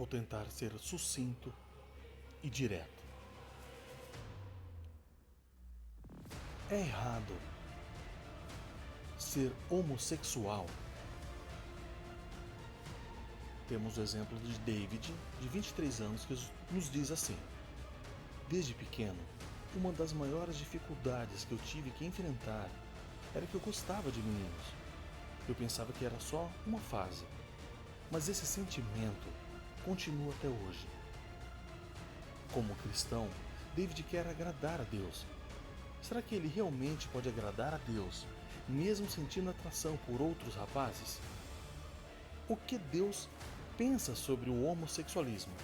Vou tentar ser sucinto e direto. É errado ser homossexual? Temos o exemplo de David, de 23 anos, que nos diz assim: desde pequeno, uma das maiores dificuldades que eu tive que enfrentar era que eu gostava de meninos. Eu pensava que era só uma fase, mas esse sentimento continua até hoje. Como cristão, David quer agradar a Deus. Será que ele realmente pode agradar a Deus, mesmo sentindo atração por outros rapazes? O que Deus pensa sobre o homossexualismo?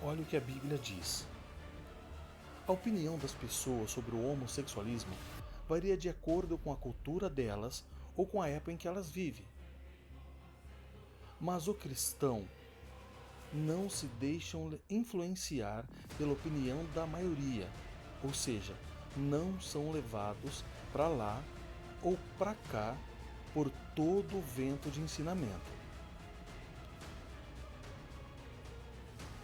Olha o que a Bíblia diz. A opinião das pessoas sobre o homossexualismo varia de acordo com a cultura delas ou com a época em que elas vivem. Mas o cristão não se deixa influenciar pela opinião da maioria, ou seja, não são levados para lá ou para cá por todo o vento de ensinamento.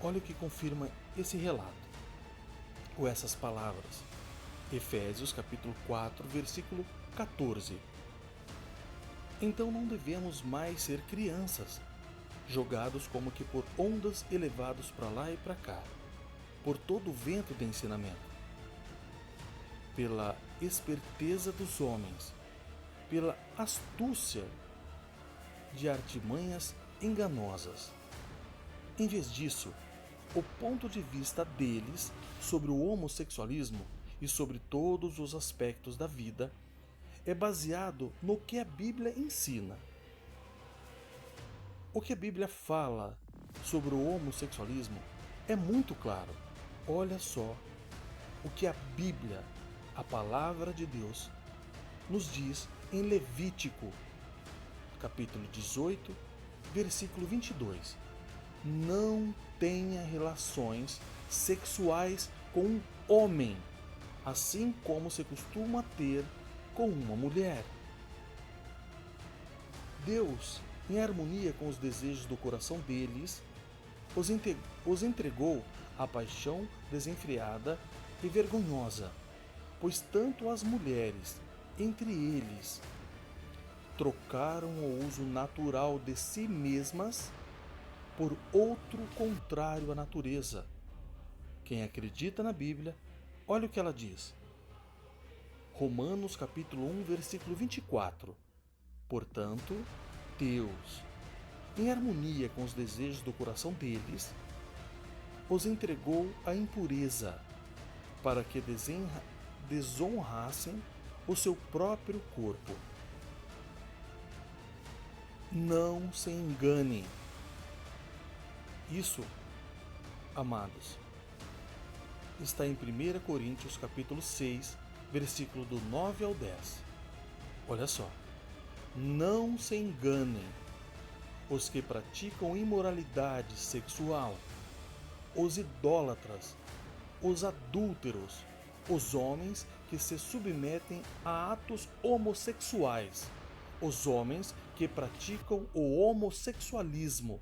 Olha o que confirma esse relato, ou essas palavras. Efésios capítulo 4, versículo 14. Então não devemos mais ser crianças, jogados como que por ondas elevados para lá e para cá, por todo o vento de ensinamento, pela esperteza dos homens, pela astúcia de artimanhas enganosas. Em vez disso, o ponto de vista deles sobre o homossexualismo e sobre todos os aspectos da vida é baseado no que a Bíblia ensina. O que a Bíblia fala sobre o homossexualismo é muito claro. Olha só o que a Bíblia, a palavra de Deus, nos diz em Levítico, capítulo 18, versículo 22. Não tenha relações sexuais com um homem, assim como se costuma ter com uma mulher. Deus, em harmonia com os desejos do coração deles, os entregou à paixão desenfreada e vergonhosa, pois tanto as mulheres, entre eles, trocaram o uso natural de si mesmas por outro contrário à natureza. Quem acredita na Bíblia, olha o que ela diz. Romanos capítulo 1, versículo 24. Portanto, Deus, em harmonia com os desejos do coração deles, os entregou à impureza, para que desonrassem o seu próprio corpo. Não se enganem. Isso, amados, está em 1 Coríntios capítulo 6, versículo do 9 ao 10. Olha só. Não se enganem. Os que praticam imoralidade sexual, os idólatras, os adúlteros, os homens que se submetem a atos homossexuais, os homens que praticam o homossexualismo,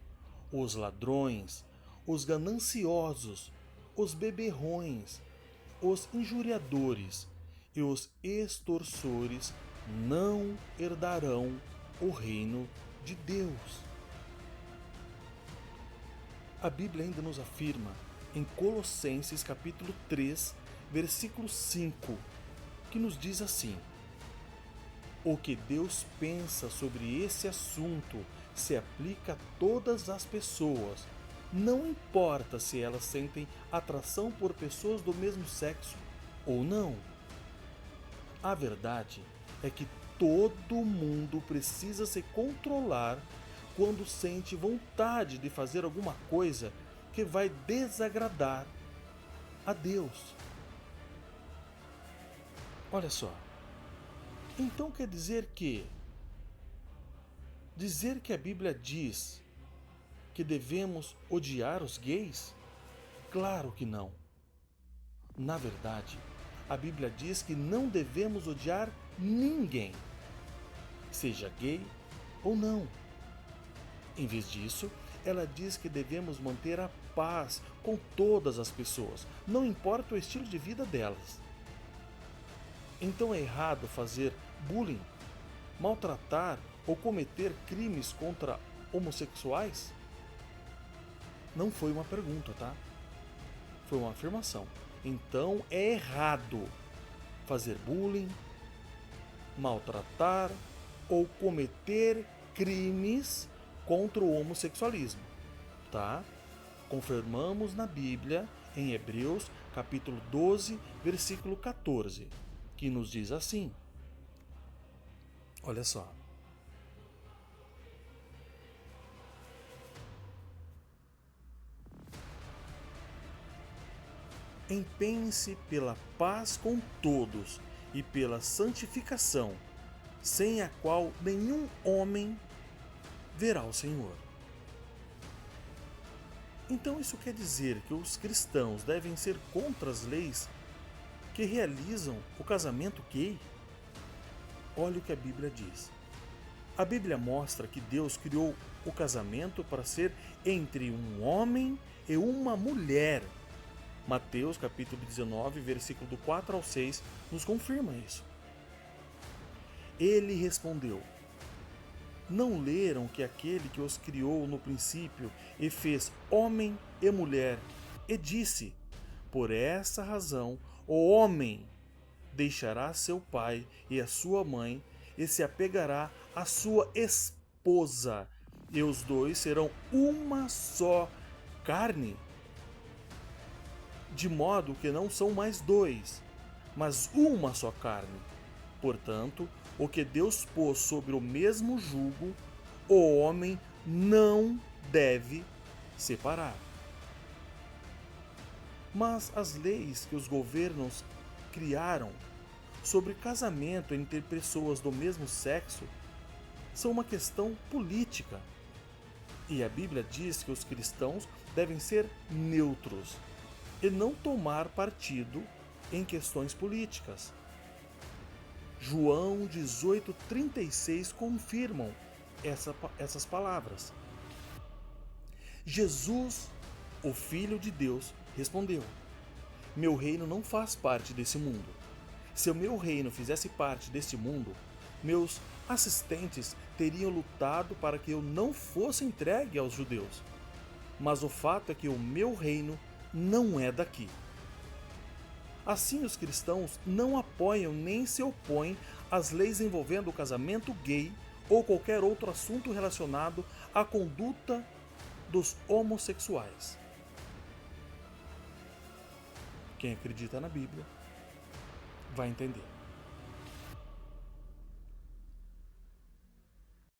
os ladrões, os gananciosos, os beberrões, os injuriadores e os extorsores não herdarão o reino de Deus. A Bíblia ainda nos afirma em Colossenses capítulo 3, versículo 5, que nos diz assim: o que Deus pensa sobre esse assunto se aplica a todas as pessoas, não importa se elas sentem atração por pessoas do mesmo sexo ou não. A verdade é que todo mundo precisa se controlar quando sente vontade de fazer alguma coisa que vai desagradar a Deus. Olha só. Então quer dizer que a Bíblia diz que devemos odiar os gays? Claro que não. Na verdade, a Bíblia diz que não devemos odiar ninguém, seja gay ou não. Em vez disso, ela diz que devemos manter a paz com todas as pessoas, não importa o estilo de vida delas. Então é errado fazer bullying, maltratar ou cometer crimes contra homossexuais? Não foi uma pergunta, tá? Foi uma afirmação. Então é errado fazer bullying, maltratar ou cometer crimes contra o homossexualismo, tá? Confirmamos na Bíblia, em Hebreus, capítulo 12, versículo 14, que nos diz assim. Olha só. Empenhe-se pela paz com todos e pela santificação, sem a qual nenhum homem verá o Senhor. Então isso quer dizer que os cristãos devem ser contra as leis que realizam o casamento gay? Olha o que a Bíblia diz. A Bíblia mostra que Deus criou o casamento para ser entre um homem e uma mulher. Mateus capítulo 19, versículo do 4 ao 6, nos confirma isso. Ele respondeu: não leram que aquele que os criou no princípio e fez homem e mulher, e disse: por essa razão o homem deixará seu pai e a sua mãe e se apegará à sua esposa, e os dois serão uma só carne. De modo que não são mais dois, mas uma só carne. Portanto, o que Deus pôs sobre o mesmo jugo, o homem não deve separar. Mas as leis que os governos criaram sobre casamento entre pessoas do mesmo sexo são uma questão política. E a Bíblia diz que os cristãos devem ser neutros e não tomar partido em questões políticas. João 18,36 confirmam essas palavras. Jesus, o Filho de Deus, respondeu: meu reino não faz parte desse mundo. Se o meu reino fizesse parte deste mundo, meus assistentes teriam lutado para que eu não fosse entregue aos judeus. Mas o fato é que o meu reino não é daqui. Assim, os cristãos não apoiam nem se opõem às leis envolvendo o casamento gay ou qualquer outro assunto relacionado à conduta dos homossexuais. Quem acredita na Bíblia vai entender.